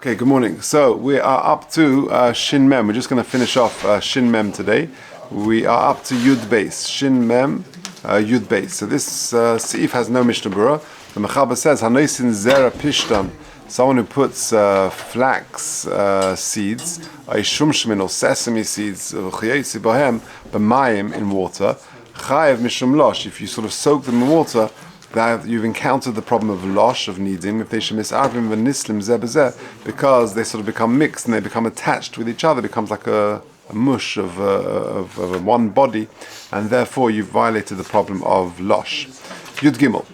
Okay, good morning. So we are up to Shin Mem. We're just going to finish off Shin Mem today. We are up to Yud Beis. Shin Mem, Yud Beis. So this Seif has no Mishnah Berurah. The Mechaber says, Hanoisin Zera Pishtan, someone who puts flax seeds, Shumshmin or sesame seeds, Chayetzi Bohem, B'mayim in water, Chayev Mishum Losh, if you sort of soak them in water, that you've encountered the problem of losh, of needing, if they should misarvim v'nislim zeh, because they sort of become mixed and they become attached with each other, it becomes like a mush of one body, and therefore you've violated the problem of losh. Yud Gimel,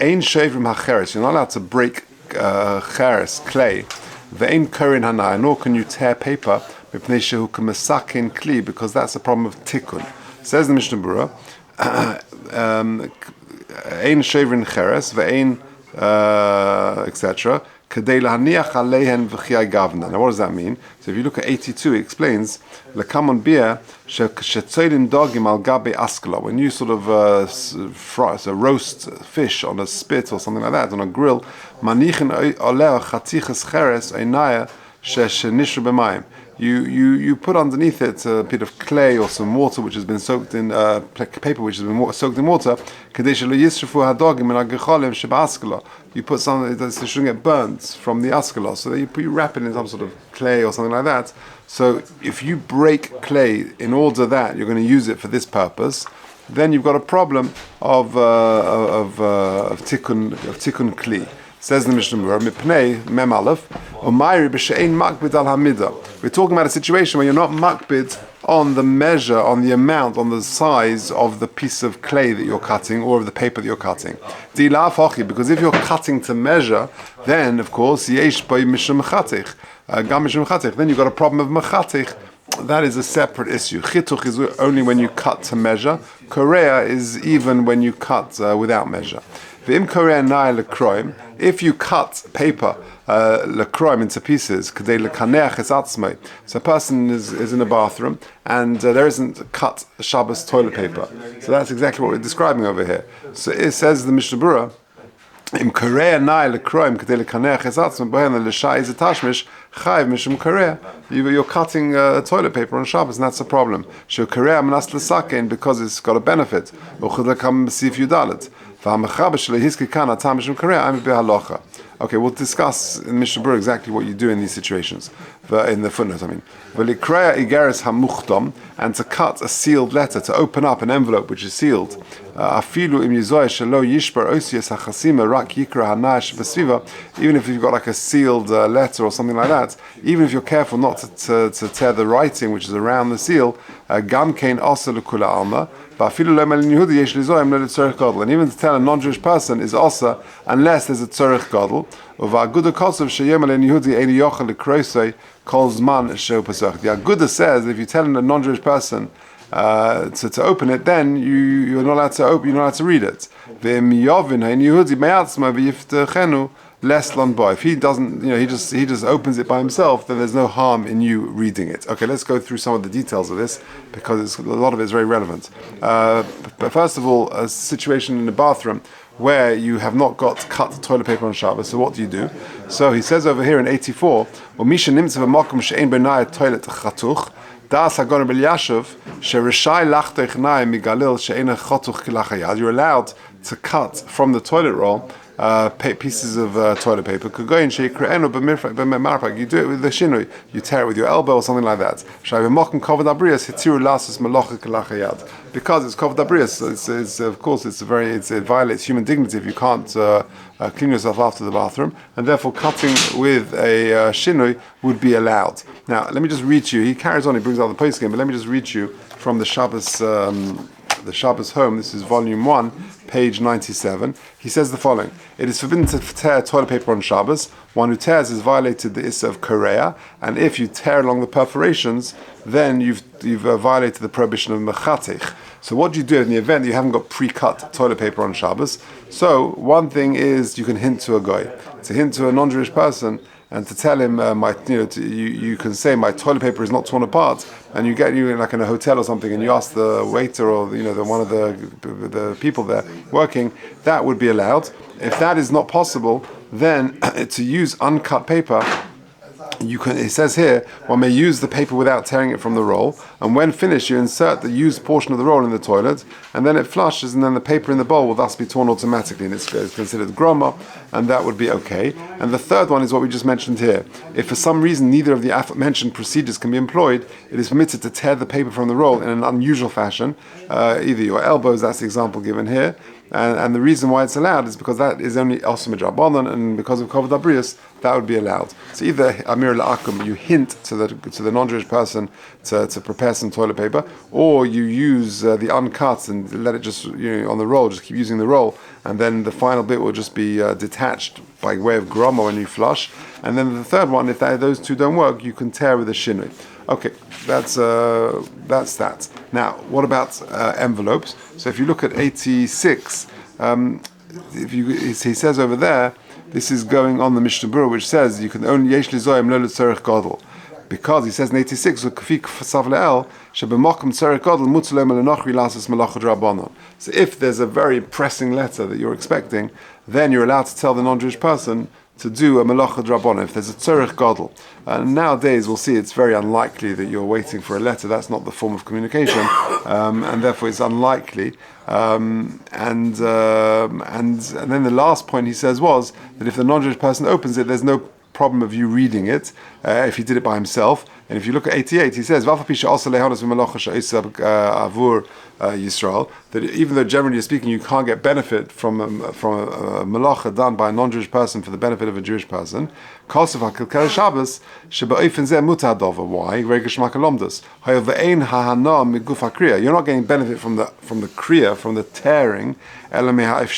ein shavrim hacheres, you're not allowed to break cheres, clay, ve'ein korin hanai, nor can you tear paper, mipnei shehu k'mesakin kli, because that's a problem of tikkun. Says the Mishnah Berurah, ein shavrin cheres ve'ein etc. Kadei lahaniach aleihen v'chiyai gavna. Now, what does that mean? So, if you look at 82, it explains lekamon bia shetzoylin dogim al gabe askala. When you sort of roast fish on a spit or something like that on a grill, manichin oleh chatiches cheres einaya shenishu b'mayim. You put underneath it a bit of clay or some water which has been soaked in paper which has been soaked in water. You put something that shouldn't get burnt from the askala, so that you wrap it in some sort of clay or something like that. So if you break clay in order that you're going to use it for this purpose, then you've got a problem of tikkun kli. Says the Mishnah Berurah, Mipnei Mem Aleph, Omayri b'she'ein makbid al hamida. We're talking about a situation where you're not makbid on the measure, on the amount, on the size of the piece of clay that you're cutting or of the paper that you're cutting. Because if you're cutting to measure, then of course yesh by mishum mechatich, gam mishum mechatich. Then you've got a problem of mechatich. That is a separate issue. Chituch is only when you cut to measure. Korea is even when you cut without measure. If you cut paper lekroim into pieces, so a person is in a bathroom and there isn't cut Shabbos toilet paper. So that's exactly what we're describing over here. So it says the Mishnah Berurah, Im Korea nai lekroim kadei lekaneach esatzmai bohen l'shai zetashmish chayv mishum Korea. You're cutting toilet paper on Shabbos, and that's a problem. Shu Korea manas l'sakein, because it's got a benefit. Uchud lekam b'sif yudalet. Okay, we'll discuss in Mishnah Berurah exactly what you do in these situations, in the footnote, I mean. And to cut a sealed letter, to open up an envelope which is sealed, even if you've got like a sealed letter or something like that, even if you're careful not to tear the writing which is around the seal, and even to tell a non-Jewish person is also unless there's a tzorech gadol. The Aguda says if you tell a non-Jewish person to open it, then you're not allowed to open, you're not allowed to read it. If he doesn't, he just opens it by himself, then there's no harm in you reading it. Okay, let's go through some of the details of this because a lot of it is very relevant. But first of all, a situation in the bathroom where you have not got cut toilet paper on Shabbos. So what do you do? So he says over here in 84, you're allowed to cut from the toilet roll pieces of toilet paper. You do it with the shinui. You tear it with your elbow or something like that. Because it's kavod abrius, it's of course it violates human dignity if you can't clean yourself after the bathroom, and therefore cutting with a shinui would be allowed. Now let me just read you. He carries on. He brings out the post game, but let me just read you from the Shabbos Home. This is volume 1, page 97. He says the following: it is forbidden to tear toilet paper on Shabbos. One who tears has violated the issa of Korea, and if you tear along the perforations, then you've violated the prohibition of mechatich. So what do you do in the event that you haven't got pre-cut toilet paper on Shabbos? So one thing is you can hint to a guy, to hint to a non-Jewish person, and to tell him, you can say my toilet paper is not torn apart, and you like in a hotel or something, and you ask the waiter or one of the people there working, that would be allowed. If that is not possible, then to use uncut paper You can. It says here, one may use the paper without tearing it from the roll, and when finished, you insert the used portion of the roll in the toilet, and then it flushes, and then the paper in the bowl will thus be torn automatically, and it's considered groma, and that would be okay. And the third one is what we just mentioned here. If for some reason neither of the aforementioned procedures can be employed, it is permitted to tear the paper from the roll in an unusual fashion, either your elbows, that's the example given here. And the reason why it's allowed is because that is only osam drabanan, and because of kovod abrius, that would be allowed. So either amir la'akum, you hint to the non-Jewish person to prepare some toilet paper, or you use the uncut and let it just on the roll, just keep using the roll, and then the final bit will just be detached by way of groma when you flush. And then the third one, if those two don't work, you can tear with a shinui. Okay, that's that. Now, what about envelopes? So if you look at 86, he says over there, this is going on the Mishnah Berurah, which says you can only yesh lizoyim lo l'tzorech gadol, because he says in 86 k'fi k'sav le'el shebemokum tzorech gadol mutzah lo melanochri lasas malacha drabanan. So if there's a very pressing letter that you're expecting, then you're allowed to tell the non-Jewish person to do a malacha drabanan if there's a tzorech gadol. And nowadays we'll see it's very unlikely that you're waiting for a letter. That's not the form of communication, and therefore it's unlikely. And then the last point he says was that if the non-Jewish person opens it, there's no problem of you reading it if he did it by himself. And if you look at 88, he says Yisrael, that even though generally speaking you can't get benefit from a malacha done by a non-Jewish person for the benefit of a Jewish person, why? You're not getting benefit from the kriya, from the tearing, but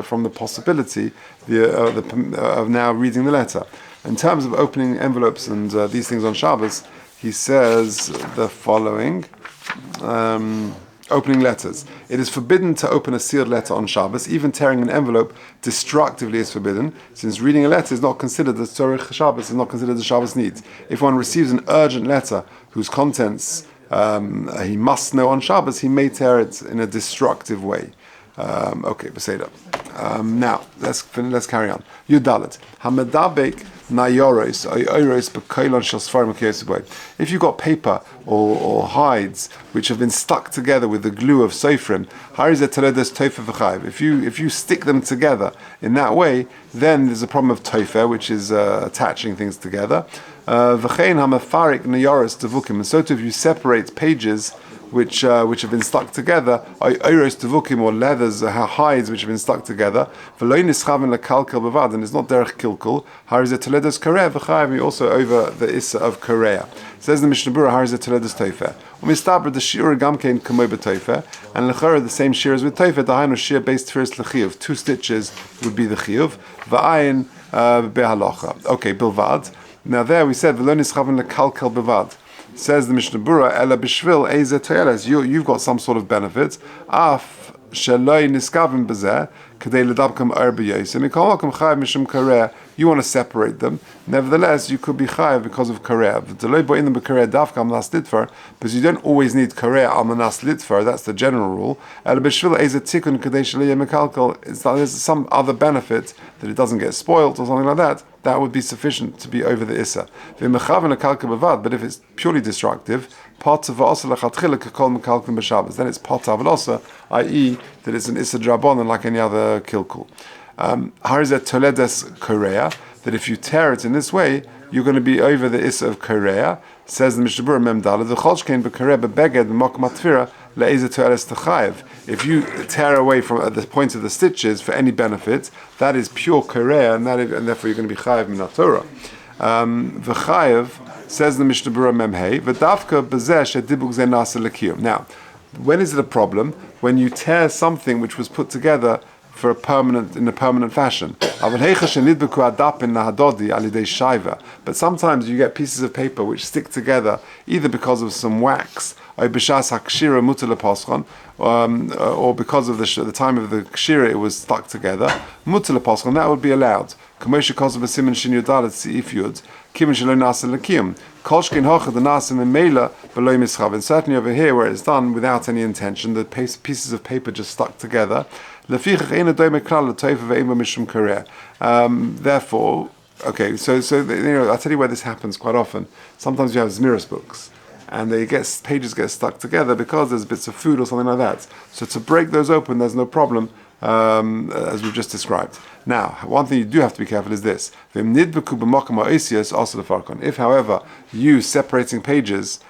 from the possibility of now reading the letter. In terms of opening envelopes and these things on Shabbos, he says the following. Opening letters. It is forbidden to open a sealed letter on Shabbos. Even tearing an envelope destructively is forbidden, since reading a letter is not considered the tzorich Shabbos, is not considered the Shabbos needs. If one receives an urgent letter whose contents he must know on Shabbos, he may tear it in a destructive way. Okay, Beseda. Now let's carry on. Yudalet Hamadabek Nayoros Oiros Bekoilon Shosfarim Kiyosubay. If you've got paper or hides which have been stuck together with the glue of Sofrim, if you stick them together in that way, then there's a problem of tofer, which is attaching things together. V'chein hamafarik nayoros devukim, and so too if you separate pages which have been stuck together, oiros devukim, or leathers, hides which have been stuck together, v'lo nischaven lekalkel bavad, and it's not derech kilkul. Harizet toledos kareah v'chayim, also over the issa of kareah. Says the Mishnah Berurah, Harizet toledos tofer. Umistabra the shiur gamkein kamoi b'tofer, and lechora the same shear as with tofer. Dahainu shear based tfiris lechiyuv. 2 stitches would be the chiyuv. V'ayin behalacha. Okay, bilvad. Now there we said v'lo nischaven lekalkel bavad. Says the Mishnah Berurah, Ela b'shvil eize toyeles. You've got some sort of benefit. Af sheloi niskavim b'zeh kadei ledabkam ar b'yosim. Mikol makom chayav mishum kareah. You want to separate them. Nevertheless, you could be chayav because of kareah. V'deloi bo'inam b'kareah davkam nas litvar, because you don't always need kareah al manas litvar. That's the general rule. Ela b'shvil eize tikun kadei sheloi mekalkal. There's some other benefit that it doesn't get spoiled or something like that. That would be sufficient to be over the issa. But if it's purely destructive, then it's pot avalosa, i.e. that it's an issa drabonon like any other kilkul. Harizet toledes korea, that if you tear it in this way, you're going to be over the issa of korea. Says the Mishnah Berurah Memdala, the cholshkein b'korea b'beged b'mok matfira le'ezet toeles techayev. If you tear away from at the point of the stitches for any benefit, that is pure korea, and therefore you're going to be chayev min haTorah. V'chayev, says the Mishnah Berurah Memhei, v'davka b'zeh shedibuk zeh nasa lekiyum. Now, when is it a problem? When you tear something which was put together in a permanent fashion. But sometimes you get pieces of paper which stick together either because of some wax, or because of the time of the kshira it was stuck together. That would be allowed. And certainly over here where it's done without any intention, the pieces of paper just stuck together. Therefore, Okay, I'll tell you where this happens quite often. Sometimes you have Zmiris books, and pages get stuck together because there's bits of food or something like that. So to break those open, there's no problem, as we've just described. Now, one thing you do have to be careful is this: if, however, you separating pages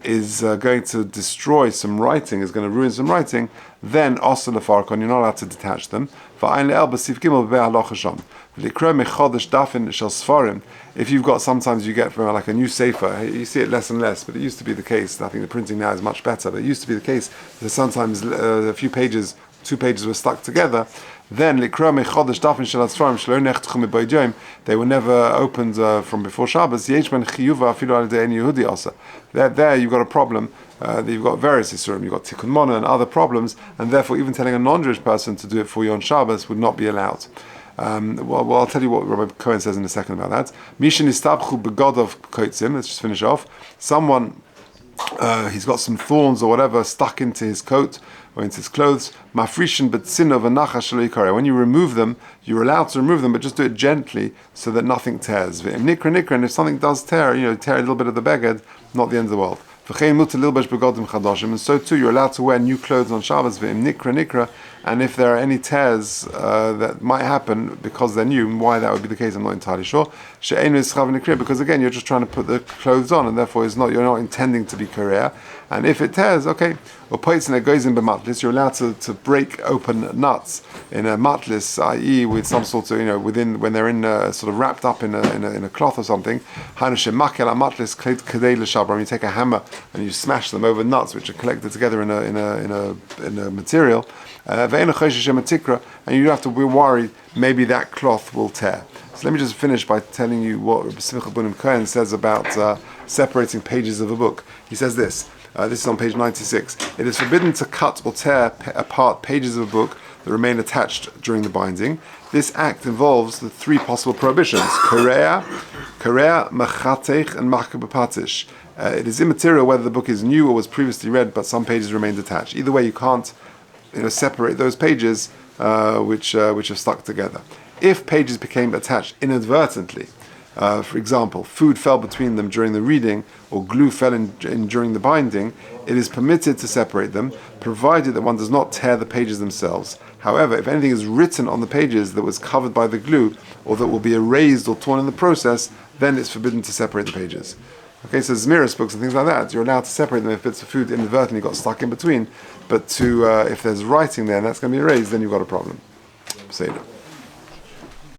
is going to destroy some writing, is going to ruin some writing, then also lefarkon, you're not allowed to detach them. If you've got, sometimes you get from like a new sefer, you see it less and less, but it used to be the case. I think the printing now is much better, but it used to be the case that sometimes a few pages, 2 pages were stuck together. Then they were never opened from before Shabbos. There you've got a problem. You've got various isurim, you've got tikkun mona and other problems, and therefore even telling a non-Jewish person to do it for you on Shabbos would not be allowed. Well, I'll tell you what Rabbi Cohen says in a second about that. Mishin istabchu begodov koitzim. Let's just finish off. Someone, he's got some thorns or whatever stuck into his coat or into his clothes. Mafrishin betzinov anacha shelo yikare. When you remove them, you're allowed to remove them, but just do it gently so that nothing tears. Nikra, and if something does tear, tear a little bit of the beged, not the end of the world. And so too, you're allowed to wear new clothes on Shabbos, nikra, and if there are any tears that might happen because they're new, why that would be the case, I'm not entirely sure. Because again, you're just trying to put the clothes on, and therefore you're not intending to be korea. And if it tears, okay, you're allowed to break open nuts in a matlis, i.e., with some sort of when they're in sort of wrapped up in a cloth or something. You take a hammer and you smash them over nuts which are collected together in a material, and you don't have to be worried maybe that cloth will tear. So let me just finish by telling you what Rabbi Simcha Bunim Cohen says about separating pages of a book. He says this. This is on page 96. It is forbidden to cut or tear apart pages of a book that remain attached during the binding. This act involves the 3 possible prohibitions: korea, machatech, and makabapatish. It is immaterial whether the book is new or was previously read, but some pages remained attached. Either way, you can't separate those pages which are stuck together. If pages became attached inadvertently, for example, food fell between them during the reading, or glue fell in during the binding, it is permitted to separate them, provided that one does not tear the pages themselves. However, if anything is written on the pages that was covered by the glue, or that will be erased or torn in the process, then it's forbidden to separate the pages. Okay, so Zmiris books and things like that, you're allowed to separate them if bits of food inadvertently got stuck in between, but if there's writing there and that's going to be erased, then you've got a problem. Say that.